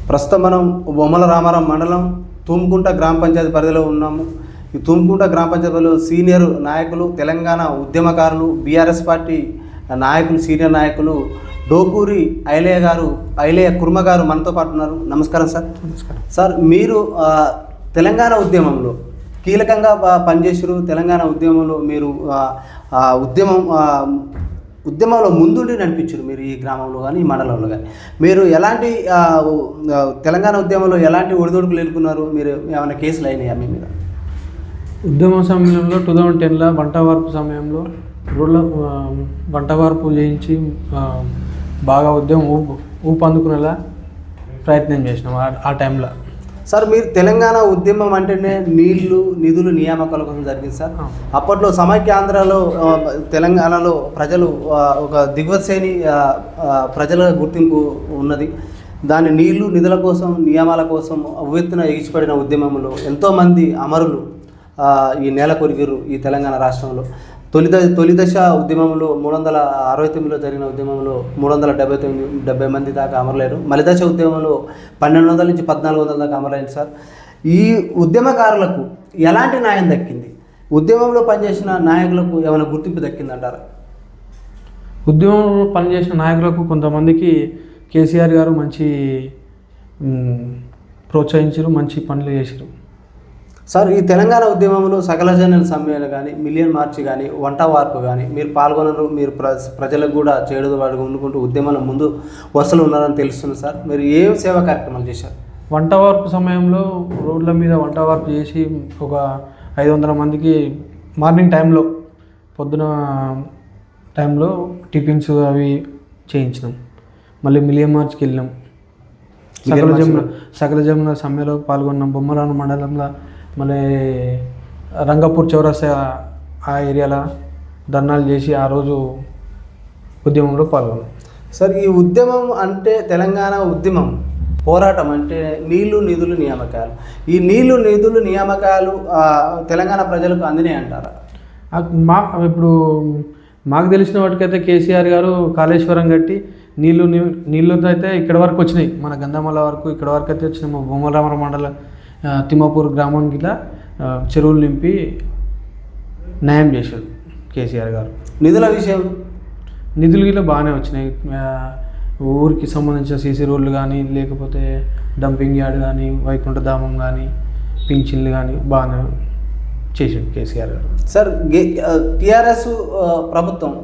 ప్రస్తుతం మనం బొమ్మల రామారం మండలం తూముకుంట గ్రామ పంచాయతీ పరిధిలో ఉన్నాము. ఈ తూముకుంట గ్రామ పంచాయతీలో సీనియర్ నాయకులు, తెలంగాణ ఉద్యమకారులు, బీఆర్ఎస్ పార్టీ నాయకులు, సీనియర్ నాయకులు డోకూరి ఐలయ్య కుర్మ గారు మనతో పాటు ఉన్నారు. నమస్కారం సార్. నమస్కారం సార్, మీరు తెలంగాణ ఉద్యమంలో కీలకంగా పనిచేసారు. తెలంగాణ ఉద్యమంలో మీరు ఉద్యమంలో ముందుండి నడిపించారు. మీరు ఈ గ్రామంలో కానీ ఈ మండలంలో కానీ మీరు ఎలాంటి తెలంగాణ ఉద్యమంలో ఎలాంటి ఒడిదొడుకులు ఎదుర్కొన్నారు? మీరు ఏమైనా కేసులు అయినాయా మీ మీద? ఉద్యమ సమయంలో 2010లో వంటవార్పు సమయంలో రోడ్ల వంటవార్పు చేయించి బాగా ఉద్యమం ఊపందుకునేలా ప్రయత్నం చేసినాం ఆ టైంలో. సార్, మీరు తెలంగాణ ఉద్యమం అంటేనే నీళ్లు, నిధులు, నియామకాల కోసం జరిగింది సార్. అప్పట్లో సమైక్యాంధ్రలో తెలంగాణలో ప్రజలు ఒక దిగువ శ్రేణి ప్రజల గుర్తింపు ఉన్నది. దాని నీళ్లు, నిధుల కోసం, నియమాల కోసం ఉవ్వెత్తున ఎగిసిపడిన ఉద్యమంలో ఎంతోమంది అమరులు ఈ నేల కొరిగిరు. ఈ తెలంగాణ రాష్ట్రంలో తొలి దశ ఉద్యమంలో 369లో జరిగిన ఉద్యమంలో 370 మంది దాకా అమరులేరు. మలి దశ ఉద్యమంలో 1200 నుంచి 1400 దాకా అమరులైంది సార్. ఈ ఉద్యమకారులకు ఎలాంటి న్యాయం దక్కింది? ఉద్యమంలో పనిచేసిన నాయకులకు ఏమైనా గుర్తింపు దక్కిందంటారా? ఉద్యమంలో పనిచేసిన నాయకులకు కొంతమందికి కేసీఆర్ గారు మంచి ప్రోత్సహించారు, మంచి పనులు చేశారు. సార్, ఈ తెలంగాణ ఉద్యమంలో సకల జనుల సమ్మెలు కానీ, మిలియన్ మార్చి కానీ, వంట వార్పు కానీ మీరు పాల్గొనరు. మీరు ప్రజలకు కూడా చేడుదు వాడుగా ఉండుకుంటూ ఉద్యమంలో ముందు వసలు ఉన్నారని తెలుస్తుంది సార్. మీరు ఏం సేవా కార్యక్రమాలు చేశారు? వంట వార్పు సమయంలో రోడ్ల మీద వంట వార్పు చేసి ఒక 500 మందికి మార్నింగ్ టైంలో, పొద్దున టైంలో టిఫిన్స్ అవి చేయించినాం. మళ్ళీ మిలియన్ మార్చ్కి వెళ్ళినాం. సకల జమున సమ్మెలో పాల్గొన్నాం. బొమ్మరాను మండలంలో మళ్ళీ రంగపూర్ చౌరస్తా ఆ ఏరియాలో ధర్నాలు చేసి ఆ రోజు ఉద్యమంలో పాల్గొన్నాం. సార్, ఈ ఉద్యమం అంటే తెలంగాణ ఉద్యమం పోరాటం అంటే నీళ్లు, నిధులు, నియామకాలు. ఈ నీళ్లు, నిధులు, నియామకాలు తెలంగాణ ప్రజలకు అందినాయి అంటారా? ఇప్పుడు మాకు తెలిసిన వాటికైతే కేసీఆర్ గారు కాళేశ్వరం కట్టి నీళ్ళు అయితే ఇక్కడ వరకు వచ్చినాయి. మన గంధమల వరకు ఇక్కడ వరకు అయితే వచ్చినాయి. మా బొమ్మరామర మండల తిమ్మాపూర్ గ్రామానికి ఇలా చెరువులు నింపి న్యాయం చేశారు కేసీఆర్ గారు. నిధుల విషయం, నిధులు ఇలా బాగానే వచ్చినాయి. ఊరికి సంబంధించిన సీసీ రోడ్లు కానీ, లేకపోతే డంపింగ్ యార్డ్ కానీ, వైకుంఠధామం కానీ, పింఛన్లు కానీ బాగానే చేశాడు కేసీఆర్ గారు. సార్, టీఆర్ఎస్ ప్రభుత్వం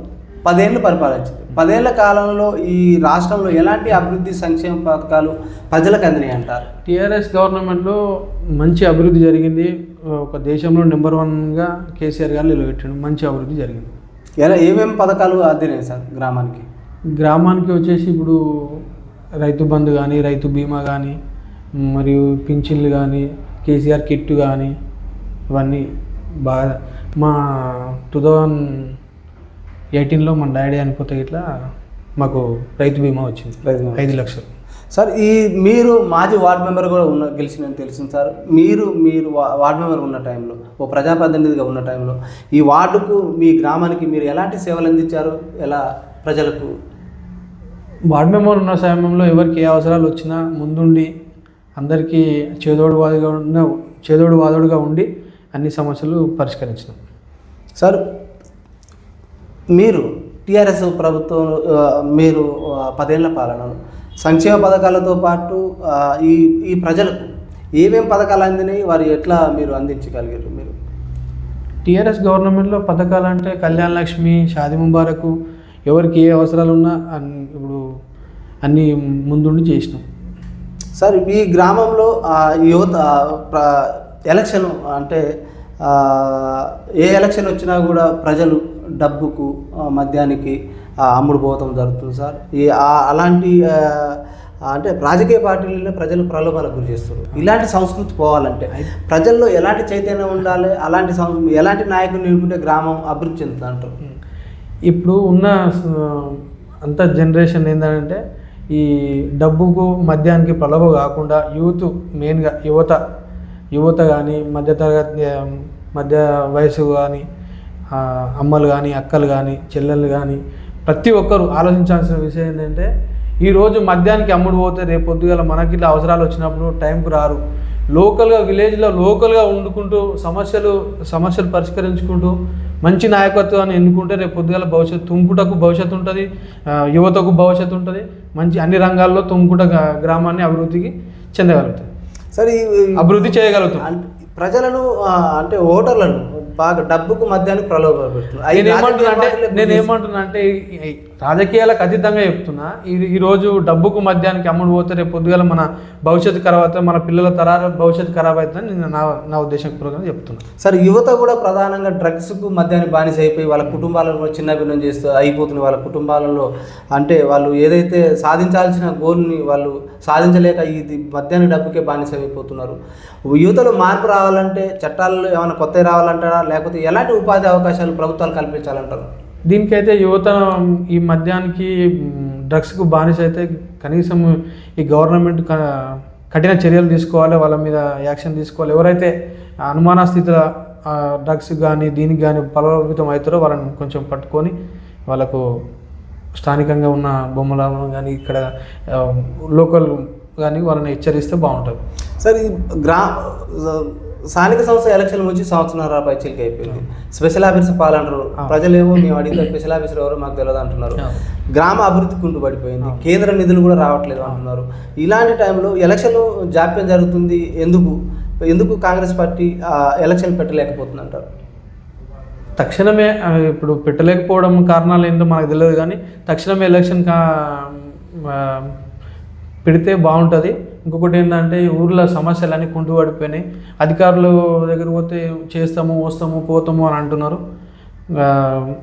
10 ఏళ్ళు పరిపాలించింది. 10 ఏళ్ల కాలంలో ఈ రాష్ట్రంలో ఎలాంటి అభివృద్ధి సంక్షేమ పథకాలు ప్రజలకు అందినాయి అంటారు? టీఆర్ఎస్ గవర్నమెంట్లో మంచి అభివృద్ధి జరిగింది. ఒక దేశంలో నెంబర్ 1గా కేసీఆర్ గారు నిలబెట్టాడు. మంచి అభివృద్ధి జరిగింది. ఏమేమి పథకాలు అందినాయి సార్ గ్రామానికి వచ్చేసి ఇప్పుడు రైతు బంధు కానీ, రైతు బీమా కానీ, మరియు పింఛన్లు కానీ, కేసీఆర్ కిట్ కానీ, ఇవన్నీ బాగా. మా 2018లో మన డాడీ అనిపోతే ఇట్లా మాకు రైతు బీమా వచ్చింది, 5 లక్షలు. సార్, మీరు మాజీ వార్డు మెంబర్ కూడా గెలిచిందని తెలిసింది సార్. మీరు వార్డు మెంబర్ ఉన్న టైంలో, ఓ ప్రజాప్రతినిధిగా ఉన్న టైంలో ఈ వార్డుకు, మీ గ్రామానికి మీరు ఎలాంటి సేవలు అందించారు? ఎలా ప్రజలకు? వార్డు మెంబర్ ఉన్న సమయంలో ఎవరికి ఏ అవసరాలు వచ్చినా ముందుండి అందరికీ చేదోడు వాదోడుగా ఉండి అన్ని సమస్యలు పరిష్కరించినాం. సార్, మీరు టీఆర్ఎస్ ప్రభుత్వం, మీరు 10 ఏళ్ల పాలనలో సంక్షేమ పథకాలతో పాటు ఈ ప్రజలకు ఏమేమి పథకాలు అందినాయి, వారు ఎట్లా మీరు అందించగలిగారు? మీరు టీఆర్ఎస్ గవర్నమెంట్లో పథకాలు అంటే కళ్యాణ లక్ష్మి, షాదీ ముబారకు, ఎవరికి ఏ అవసరాలు ఉన్నా ఇప్పుడు అన్నీ ముందుండి చేసినాం. సార్, ఈ గ్రామంలో యువత ఎలక్షన్ అంటే ఏ ఎలక్షన్ వచ్చినా కూడా ప్రజలు డబ్బుకు, మద్యానికి అమ్ముడు పోవటం జరుగుతుంది సార్. అలాంటి అంటే రాజకీయ పార్టీలనే ప్రజలు ప్రలోభాలకు గురి చేస్తారు. ఇలాంటి సంస్కృతి పోవాలంటే ప్రజల్లో ఎలాంటి చైతన్యం ఉండాలి? ఎలాంటి నాయకులు నిలుపుకుంటే గ్రామం అభివృద్ధి చెందుతుంది అంటారు? ఇప్పుడు ఉన్న అంత జనరేషన్ ఏంటంటే ఈ డబ్బుకు, మద్యానికి ప్రలోభ కాకుండా యూత్, మెయిన్గా యువత కానీ, మధ్య వయసు కానీ, అమ్మలు కానీ, అక్కలు కానీ, చెల్లెళ్ళు కానీ ప్రతి ఒక్కరు ఆలోచించాల్సిన విషయం ఏంటంటే ఈరోజు మద్యానికి అమ్ముడు పోతే రేపు పొద్దుగాల మనకి ఇట్లా అవసరాలు వచ్చినప్పుడు టైంకు రారు. లోకల్గా విలేజ్లో లోకల్గా వండుకుంటూ సమస్యలు పరిష్కరించుకుంటూ మంచి నాయకత్వాన్ని ఎన్నుకుంటే రేపు పొద్దుగాల భవిష్యత్తు తుమ్కుటకు భవిష్యత్తు ఉంటుంది, యువతకు భవిష్యత్తు ఉంటుంది. మంచి అన్ని రంగాల్లో తుమ్కుట గ్రామాన్ని అభివృద్ధికి చెందగలుగుతుంది, సరే అభివృద్ధి చేయగలుగుతాం. ప్రజలను అంటే ఓటర్లను బాగా డబ్బుకు మధ్యానికి ప్రలోభపెడుతున్నారు. నేనేమంటున్నా అంటే రాజకీయాలకు అతీతంగా చెప్తున్నా, ఈరోజు డబ్బుకు మద్యానికి అమ్ముడు పోతే రేపు పొద్దుగాల మన భవిష్యత్తు ఖరాబ్ అవుతుంది, మన పిల్లల తరాల భవిష్యత్తు ఖరాబ్ అవుతుందని నేను నా ఉద్దేశపూర్వకంగా చెప్తున్నా. సరే, యువత కూడా ప్రధానంగా డ్రగ్స్కు మద్యానికి బానిస అయిపోయి వాళ్ళ కుటుంబాలను కూడా చిన్నభిన్నం చేస్తూ అయిపోతుంది. వాళ్ళ కుటుంబాలలో అంటే వాళ్ళు ఏదైతే సాధించాల్సిన గోల్ని వాళ్ళు సాధించలేక ఇది మద్యానికి డబ్బుకే బానిస అయిపోతున్నారు. యువతలో మార్పు రావాలంటే చట్టాల్లో ఏమైనా కొత్తవి రావాలంటారా, లేకపోతే ఎలాంటి ఉపాధి అవకాశాలు ప్రభుత్వాలు కల్పించాలంటారు? దీనికైతే యువత ఈ మద్యానికి డ్రగ్స్కు బానిస అయితే కనీసం ఈ గవర్నమెంట్ కఠిన చర్యలు తీసుకోవాలి, వాళ్ళ మీద యాక్షన్ తీసుకోవాలి. ఎవరైతే అనుమానాస్థితిలో డ్రగ్స్ కానీ దీనికి కానీ ప్రభావితం అవుతారో వాళ్ళని కొంచెం పట్టుకొని వాళ్ళకు స్థానికంగా ఉన్న బొమ్మలను కానీ ఇక్కడ లోకల్ కానీ వాళ్ళని హెచ్చరిస్తే బాగుంటుంది. సార్, ఈ స్థానిక సంస్థ ఎలక్షన్ నుంచి సంవత్సరాల పైచీలకి అయిపోయింది. స్పెషల్ ఆఫీసర్ పాలంటారు, ప్రజలేమో మేము అడిగితే స్పెషల్ ఆఫీసర్ ఎవరో మాకు తెలియదు అంటున్నారు. గ్రామ అభివృద్ధి కుంటుపడిపోయింది, కేంద్ర నిధులు కూడా రావట్లేదు అంటున్నారు. ఇలాంటి టైంలో ఎలక్షన్ జాప్యం జరుగుతుంది. ఎందుకు కాంగ్రెస్ పార్టీ ఎలక్షన్ పెట్టలేకపోతుంది అంటారు? తక్షణమే ఇప్పుడు పెట్టలేకపోవడం కారణాలు ఏంటో మనకు తెలియదు, కానీ తక్షణమే ఎలక్షన్ పెడితే బాగుంటుంది. ఇంకొకటి ఏంటంటే ఊర్లో సమస్యలన్నీ కుంటుపడిపోయినాయి. అధికారుల దగ్గర పోతే చేస్తాము వస్తాము పోతాము అని అంటున్నారు.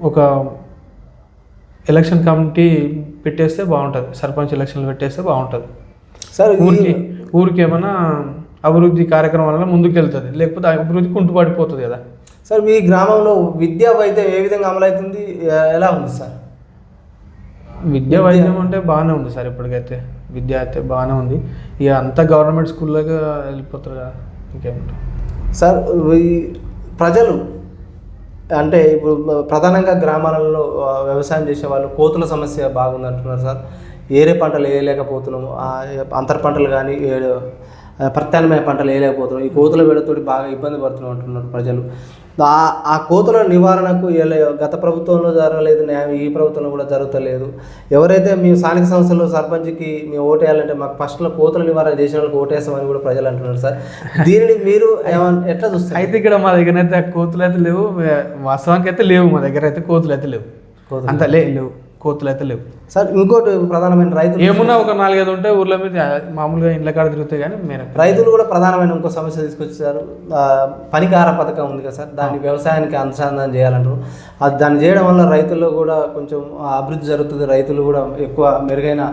ఒక ఎలక్షన్ కమిటీ పెట్టేస్తే బాగుంటుంది, సర్పంచ్ ఎలక్షన్లు పెట్టేస్తే బాగుంటుంది. సార్, ఊరికి ఏమైనా అభివృద్ధి కార్యక్రమాలలో ముందుకెళ్తుంది, లేకపోతే అభివృద్ధి కుంటుపడిపోతుంది కదా. సార్, మీ గ్రామంలో విద్యా వైద్యం ఏ విధంగా అమలవుతుంది, ఎలా ఉంది సార్? విద్యా వైద్యం అంటే బాగానే ఉంది సార్, ఇప్పటికైతే విద్య అయితే బాగానే ఉంది. ఇక అంతా గవర్నమెంట్ స్కూల్లోకి వెళ్ళిపోతారు కదా, ఇంకేమంటారు సార్? ఈ ప్రజలు అంటే ఇప్పుడు ప్రధానంగా గ్రామాలలో వ్యవసాయం చేసే వాళ్ళు కోతుల సమస్య బాగుంది అంటున్నారు సార్. ఏరే పంటలు వేయలేకపోతున్నాము, అంతర పంటలు కానీ ప్రత్యామ్నాయ పంటలు వేయలేకపోతున్నాం. ఈ కోతుల వేడతోటి బాగా ఇబ్బంది పడుతున్నాం అంటున్నారు ప్రజలు. ఆ కోతుల నివారణకు గత ప్రభుత్వంలో జరగలేదు న్యాయం, ఈ ప్రభుత్వంలో కూడా జరుగుతలేదు. ఎవరైతే మీ స్థానిక సంస్థల్లో సర్పంచ్కి మేము ఓటేయాలంటే మాకు ఫస్ట్లో కోతుల నివారణ చేసిన వాళ్ళకి ఓటేస్తామని కూడా ప్రజలు అంటున్నారు సార్. దీనిని మీరు ఎట్లా చూస్తారు? అయితే ఇక్కడ మా దగ్గర అయితే కోతులు అయితే లేవు, వాస్తవానికి అయితే లేవు, మా దగ్గర అయితే కోతులు అయితే లేవు, అంత లేవు, కోతులు అయితే లేవు సార్. ఇంకోటి ప్రధానమైన రైతులు ఏమున్నా ఒక 4-5 ఉంటాయి ఊర్ల మీద, మామూలుగా ఇండ్ల కాడ తిరుగుతాయి. కానీ రైతులు కూడా ప్రధానమైన ఇంకో సమస్య తీసుకొచ్చారు. పనికార పథకం ఉంది కదా సార్, దాన్ని వ్యవసాయానికి అనుసంధానం చేయాలంటారు. దాన్ని చేయడం వల్ల రైతుల్లో కూడా కొంచెం అభివృద్ధి జరుగుతుంది, రైతులు కూడా ఎక్కువ మెరుగైన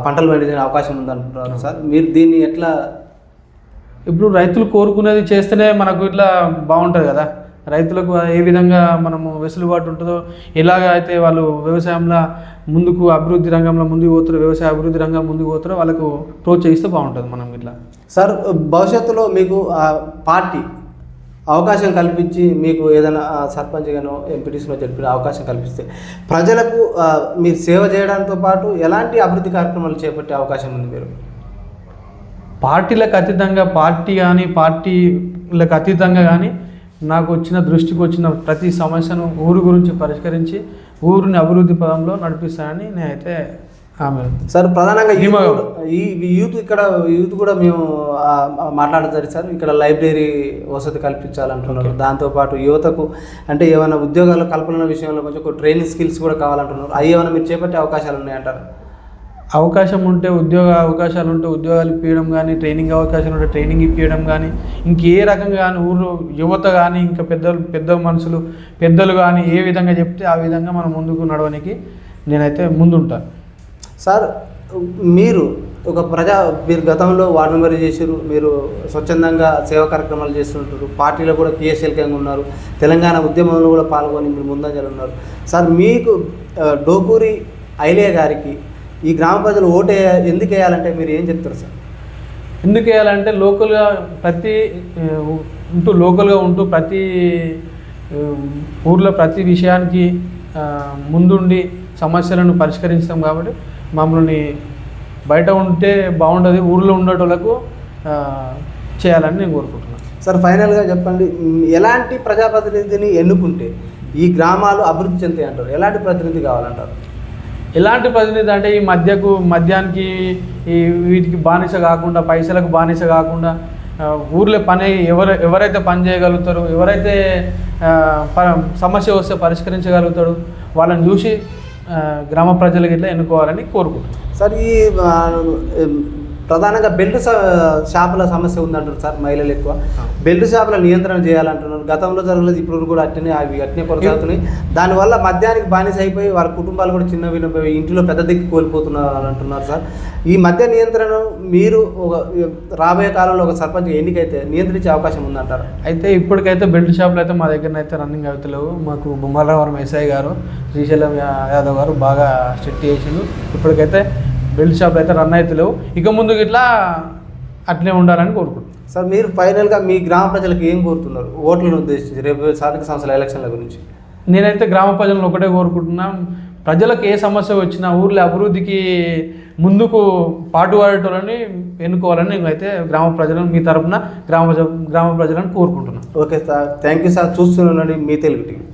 పంటలు పండించే అవకాశం ఉందంటున్నారు సార్. మీరు దీన్ని ఎట్లా? ఇప్పుడు రైతులు కోరుకునేది చేస్తేనే మనకు ఇట్లా బాగుంటుంది కదా. రైతులకు ఏ విధంగా మనము వెసులుబాటు ఉంటుందో, ఎలాగ అయితే వాళ్ళు వ్యవసాయంలో ముందుకు అభివృద్ధి రంగంలో ముందుకు పోతారో, వ్యవసాయ అభివృద్ధి రంగంలో ముందుకు పోతారో వాళ్ళకు ప్రోత్సహిస్తే బాగుంటుంది మనం ఇట్లా. సార్, భవిష్యత్తులో మీకు పార్టీ అవకాశం కల్పించి మీకు ఏదైనా సర్పంచ్గానో ఎంపీటీసీనో జరిపిన అవకాశం కల్పిస్తే ప్రజలకు మీరు సేవ చేయడంతో పాటు ఎలాంటి అభివృద్ధి కార్యక్రమాలు చేపట్టే అవకాశం ఉంది? మీరు పార్టీలకు అతీతంగా పార్టీలకు అతీతంగా కానీ నాకు దృష్టికి వచ్చిన ప్రతి సమస్యను ఊరు గురించి పరిష్కరించి ఊరిని అభివృద్ధి పదంలో నడిపిస్తానని నేనైతే ఆమె సార్. ప్రధానంగా ఈ యూత్ కూడా మేము మాట్లాడతారు సార్. ఇక్కడ లైబ్రరీ వసతి కల్పించాలంటున్నారు. దాంతోపాటు యువతకు అంటే ఏమైనా ఉద్యోగాల కల్పన విషయంలో కొంచెం ట్రైనింగ్ స్కిల్స్ కూడా కావాలంటున్నారు. అవి ఏమైనా మీరు చేపట్టే అవకాశాలు ఉన్నాయంటారు? అవకాశం ఉంటే అవకాశాలు ఉంటే ఉద్యోగాలు ఇప్పించడం కానీ, ట్రైనింగ్ అవకాశాలు ఉంటే ట్రైనింగ్ ఇప్పించడం కానీ, ఇంకే రకంగా కానీ ఊరు యువత కానీ ఇంకా పెద్ద మనుషులు పెద్దలు కానీ ఏ విధంగా చెప్తే ఆ విధంగా మనం ముందుకు నడవడానికి నేనైతే ముందుంటాను సార్. మీరు మీరు గతంలో వార్డు మెంబర్ చేశారు, మీరు స్వచ్ఛందంగా సేవా కార్యక్రమాలు చేస్తుంటారు, పార్టీలో కూడా క్రియాశీలకంగా ఉన్నారు, తెలంగాణ ఉద్యమంలో కూడా పాల్గొని మీరు ముందంజలు ఉన్నారు సార్. మీకు డోకూరి ఐలయ్య గారికి ఈ గ్రామ ప్రజలు ఎందుకు వేయాలంటే మీరు ఏం చెప్తారు సార్? ఎందుకు వేయాలంటే లోకల్గా ఉంటూ ప్రతి ఊర్లో ప్రతి విషయానికి ముందుండి సమస్యలను పరిష్కరిస్తాం కాబట్టి మమ్మల్ని బయట ఉంటే బాగుండదు, ఊళ్ళో ఉండేటోళ్ళకు చేయాలని నేను కోరుకుంటున్నాను. సార్ ఫైనల్గా చెప్పండి, ఎలాంటి ప్రజాప్రతినిధిని ఎన్నుకుంటే ఈ గ్రామాలు అభివృద్ధి చెందుతాయి అంటారు? ఎలాంటి ప్రతినిధి కావాలంటారు? ఎలాంటి ప్రతినిధి అంటే ఈ మద్యానికి ఈ వీటికి బానిస కాకుండా, పైసలకు బానిస కాకుండా, ఊర్లో పని ఎవరైతే పని చేయగలుగుతారో, ఎవరైతే సమస్య వస్తే పరిష్కరించగలుగుతాడు, వాళ్ళని చూసి గ్రామ ప్రజలకు ఇట్లా ఎన్నుకోవాలని కోరుకుంటున్నాను. సార్ ఈ ప్రధానంగా బెల్ట్ షాపుల సమస్య ఉందంటారు సార్, మహిళలు ఎక్కువ బెల్ట్ షాపుల నియంత్రణ చేయాలంటున్నారు. గతంలో జరగలేదు, ఇప్పుడు కూడా అట్నే కొనసాగుతున్నాయి. దానివల్ల మద్యానికి బానిస అయిపోయి వాళ్ళ కుటుంబాలు కూడా చిన్న వినపోయి ఇంటిలో పెద్ద దిక్కు కోల్పోతున్నారు అంటున్నారు సార్. ఈ మద్య నియంత్రణ మీరు రాబోయే కాలంలో ఒక సర్పంచ్ ఎన్నికైతే నియంత్రించే అవకాశం ఉందంటారు? అయితే ఇప్పటికైతే బెల్ట్ షాపులు అయితే మా దగ్గర అయితే రన్నింగ్ అవుతలేవు. మాకు బొమ్మలవరం ఎస్ఐ గారు, శ్రీశైలం యాదవ్ గారు బాగా స్ట్రిక్ట్ చేసిండు. ఇప్పటికైతే బెల్ట్ షాపులు అయితే రన్ అవుతలేవు. ఇక ముందుకు ఇట్లా అట్లే ఉండాలని కోరుకుంటున్నాను. సార్ మీరు ఫైనల్గా మీ గ్రామ ప్రజలకు ఏం కోరుతున్నారు ఓట్లను ఉద్దేశించి రేపు స్థానిక సంస్థల ఎలక్షన్ల గురించి? నేనైతే గ్రామ ప్రజలను ఒకటే కోరుకుంటున్నా, ప్రజలకు ఏ సమస్య వచ్చినా ఊర్లో అభివృద్ధికి ముందుకు పాటుపడేటోళ్ళని ఎన్నుకోవాలని నేనైతే గ్రామ ప్రజలను మీ తరఫున గ్రామ ప్రజలను కోరుకుంటున్నాను. Okay sir, thank you sir. చూస్తున్నానండి మీ తెలుగు టీవీ.